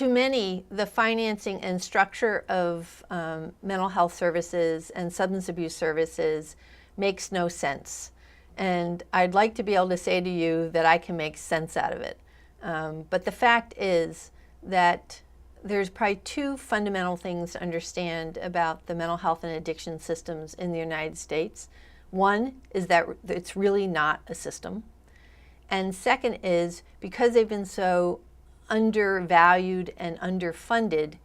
To many, the financing and structure of mental health services and substance abuse services makes no sense. And I'd like to be able to say to you that I can make sense out of it. But the fact is that there's probably two fundamental things to understand about the mental health and addiction systems in the United States. One is that it's really not a system. And second is, because they've been so undervalued and underfunded,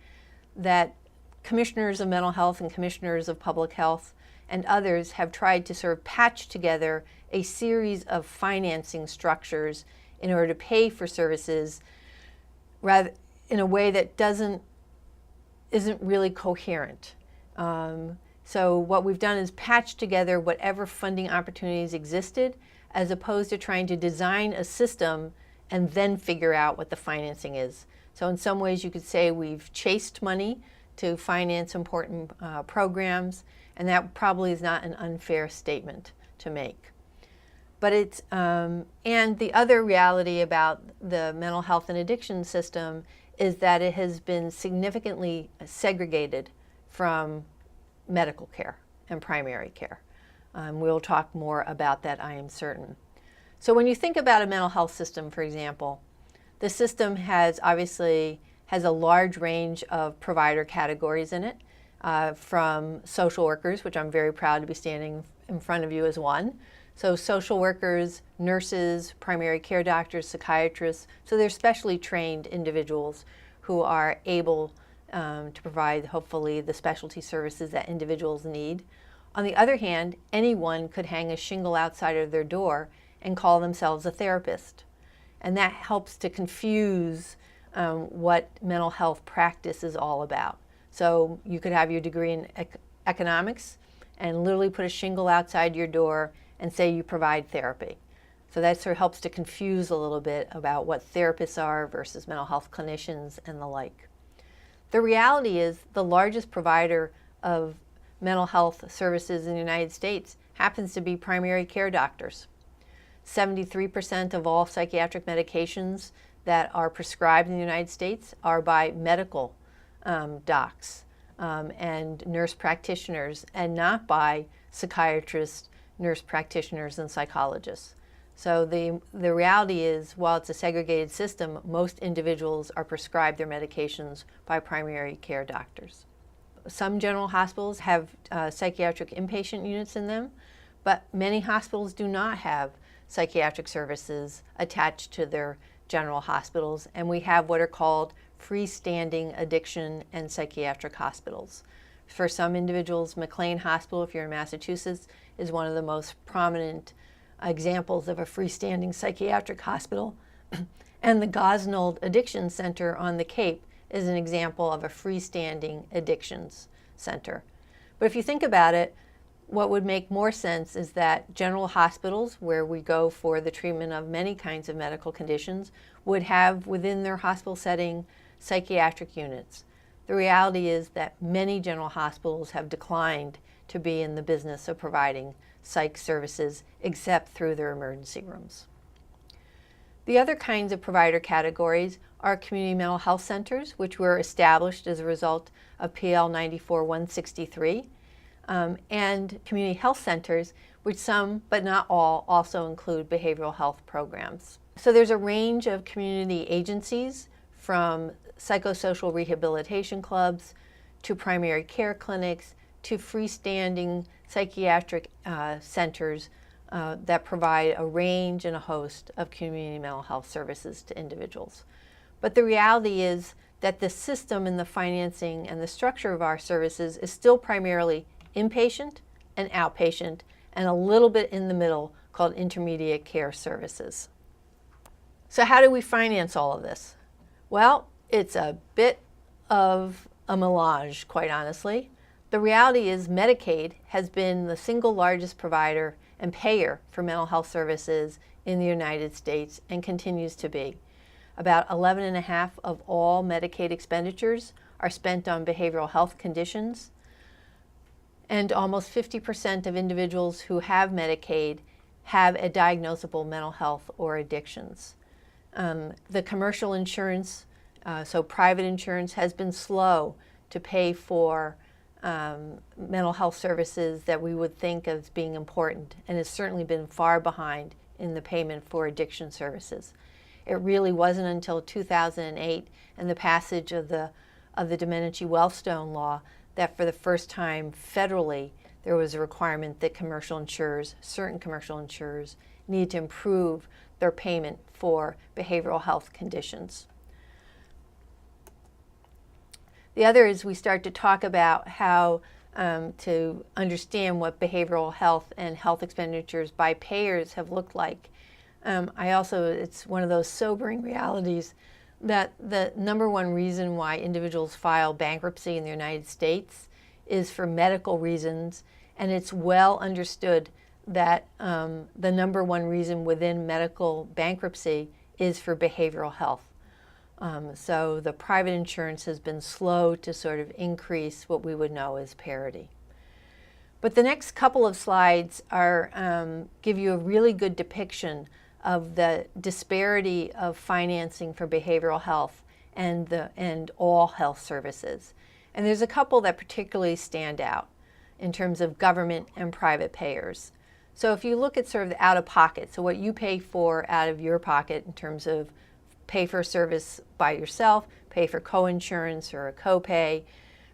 that commissioners of mental health and commissioners of public health and others have tried to sort of patch together a series of financing structures in order to pay for services rather in a way that isn't really coherent. So what we've done is patch together whatever funding opportunities existed, as opposed to trying to design a system and then figure out what the financing is. So in some ways you could say we've chased money to finance important programs, and that probably is not an unfair statement to make. But it's, and the other reality about the mental health and addiction system is that it has been significantly segregated from medical care and primary care. We'll talk more about that, I am certain. So when you think about a mental health system, for example, the system obviously has a large range of provider categories in it, from social workers, which I'm very proud to be standing in front of you as one. So social workers, nurses, primary care doctors, psychiatrists, so they're specially trained individuals who are able to provide, hopefully, the specialty services that individuals need. On the other hand, anyone could hang a shingle outside of their door and call themselves a therapist. And that helps to confuse what mental health practice is all about. So you could have your degree in economics and literally put a shingle outside your door and say you provide therapy. So that sort of helps to confuse a little bit about what therapists are versus mental health clinicians and the like. The reality is the largest provider of mental health services in the United States happens to be primary care doctors. 73% of all psychiatric medications that are prescribed in the United States are by medical docs and nurse practitioners, and not by psychiatrists, nurse practitioners, and psychologists. So the reality is, while it's a segregated system, most individuals are prescribed their medications by primary care doctors. Some general hospitals have psychiatric inpatient units in them, but many hospitals do not have psychiatric services attached to their general hospitals, and we have what are called freestanding addiction and psychiatric hospitals. For some individuals, McLean Hospital, if you're in Massachusetts, is one of the most prominent examples of a freestanding psychiatric hospital. And the Gosnold Addiction Center on the Cape is an example of a freestanding addictions center. But if you think about it, what would make more sense is that general hospitals, where we go for the treatment of many kinds of medical conditions, would have within their hospital setting psychiatric units. The reality is that many general hospitals have declined to be in the business of providing psych services except through their emergency rooms. The other kinds of provider categories are community mental health centers, which were established as a result of PL 94-163, and community health centers, which some, but not all, also include behavioral health programs. So there's a range of community agencies, from psychosocial rehabilitation clubs to primary care clinics to freestanding psychiatric centers that provide a range and a host of community mental health services to individuals. But the reality is that the system and the financing and the structure of our services is still primarily inpatient and outpatient, and a little bit in the middle called intermediate care services. So how do we finance all of this? Well, it's a bit of a melange, quite honestly. The reality is Medicaid has been the single largest provider and payer for mental health services in the United States and continues to be. About 11.5% of all Medicaid expenditures are spent on behavioral health conditions, and almost 50% of individuals who have Medicaid have a diagnosable mental health or addictions. The commercial insurance So private insurance has been slow to pay for mental health services that we would think of as being important, and has certainly been far behind in the payment for addiction services. It really wasn't until 2008 and the passage of the Domenici-Wellstone law that for the first time federally there was a requirement that commercial insurers, certain commercial insurers, need to improve their payment for behavioral health conditions. The other is we start to talk about how to understand what behavioral health and health expenditures by payers have looked like. It's one of those sobering realities that the number one reason why individuals file bankruptcy in the United States is for medical reasons, and it's well understood that the number one reason within medical bankruptcy is for behavioral health. So the private insurance has been slow to sort of increase what we would know as parity. But the next couple of slides give you a really good depiction of the disparity of financing for behavioral health and all health services. And there's a couple that particularly stand out in terms of government and private payers. So if you look at sort of the out-of-pocket, so what you pay for out of your pocket in terms of pay for a service by yourself, pay for co-insurance or a copay.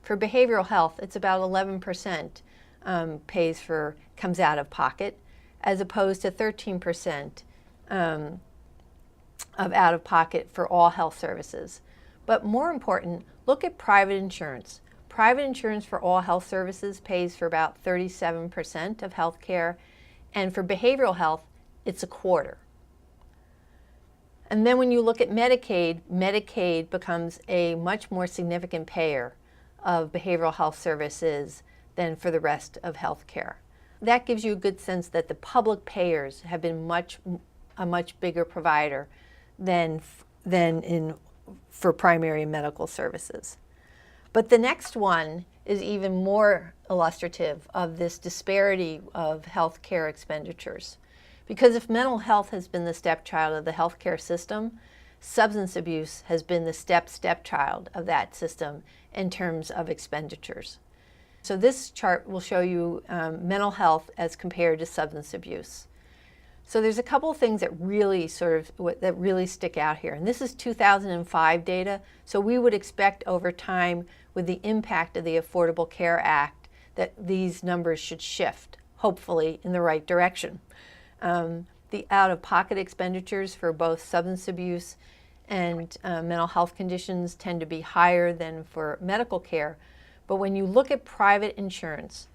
For behavioral health, it's about 11% comes out of pocket, as opposed to 13% of out of pocket for all health services. But more important, look at private insurance. Private insurance for all health services pays for about 37% of health care, and for behavioral health, it's a quarter. And then when you look at Medicaid, Medicaid becomes a much more significant payer of behavioral health services than for the rest of health care. That gives you a good sense that the public payers have been a much bigger provider than for primary medical services. But the next one is even more illustrative of this disparity of health care expenditures. Because if mental health has been the stepchild of the healthcare system, substance abuse has been the stepchild of that system in terms of expenditures. So this chart will show you mental health as compared to substance abuse. So there's a couple of things that really stick out here. And this is 2005 data. So we would expect over time, with the impact of the Affordable Care Act, that these numbers should shift, hopefully in the right direction. The out-of-pocket expenditures for both substance abuse and mental health conditions tend to be higher than for medical care. But when you look at private insurance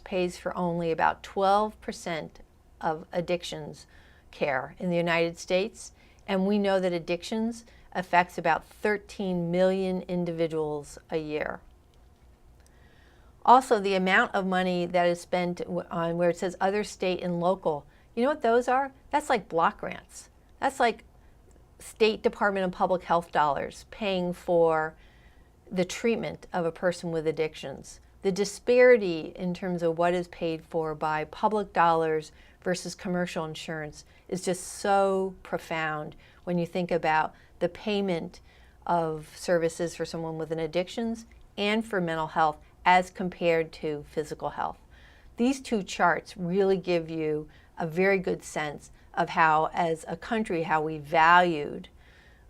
pays for only about 12% of addictions care in the United States. And we know that addictions affects about 13 million individuals a year. Also, the amount of money that is spent on where it says other state and local, you know what those are? That's like block grants. That's like State Department of Public Health dollars paying for the treatment of a person with addictions. The disparity in terms of what is paid for by public dollars versus commercial insurance is just so profound when you think about the payment of services for someone with an addictions and for mental health as compared to physical health. These two charts really give you a very good sense of how, as a country, how we valued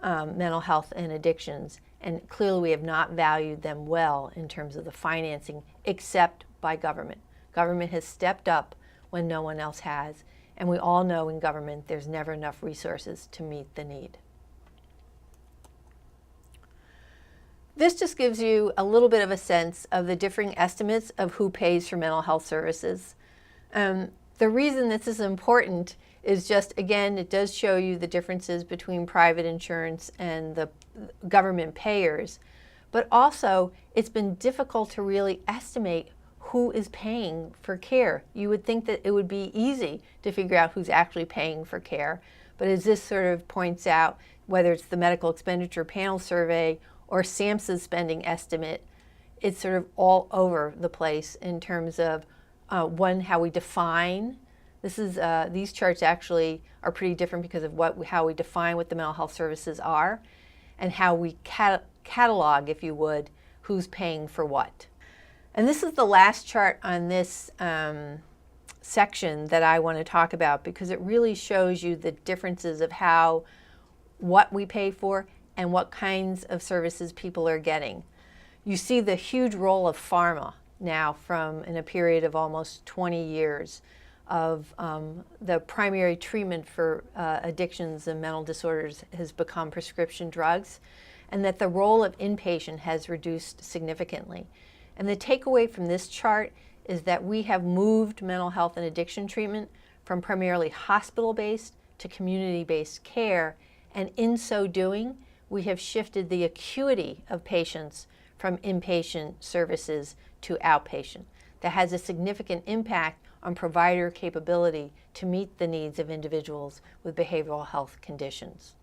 mental health and addictions, and clearly we have not valued them well in terms of the financing, except by government. Government has stepped up when no one else has, and we all know in government there's never enough resources to meet the need. This just gives you a little bit of a sense of the differing estimates of who pays for mental health services. The reason this is important is just, again, it does show you the differences between private insurance and the government payers, but also it's been difficult to really estimate who is paying for care. You would think that it would be easy to figure out who's actually paying for care, but as this sort of points out, whether it's the Medical Expenditure Panel Survey or SAMHSA's spending estimate, it's sort of all over the place in terms of how we define. These charts actually are pretty different because of how we define what the mental health services are. and how we catalog, if you would, who's paying for what. And this is the last chart on this section that I want to talk about, because it really shows you the differences of what we pay for and what kinds of services people are getting. You see the huge role of pharma now in a period of almost 20 years of the primary treatment for addictions and mental disorders has become prescription drugs, and that the role of inpatient has reduced significantly. And the takeaway from this chart is that we have moved mental health and addiction treatment from primarily hospital-based to community-based care, and in so doing, we have shifted the acuity of patients from inpatient services to outpatient. That has a significant impact on provider capability to meet the needs of individuals with behavioral health conditions.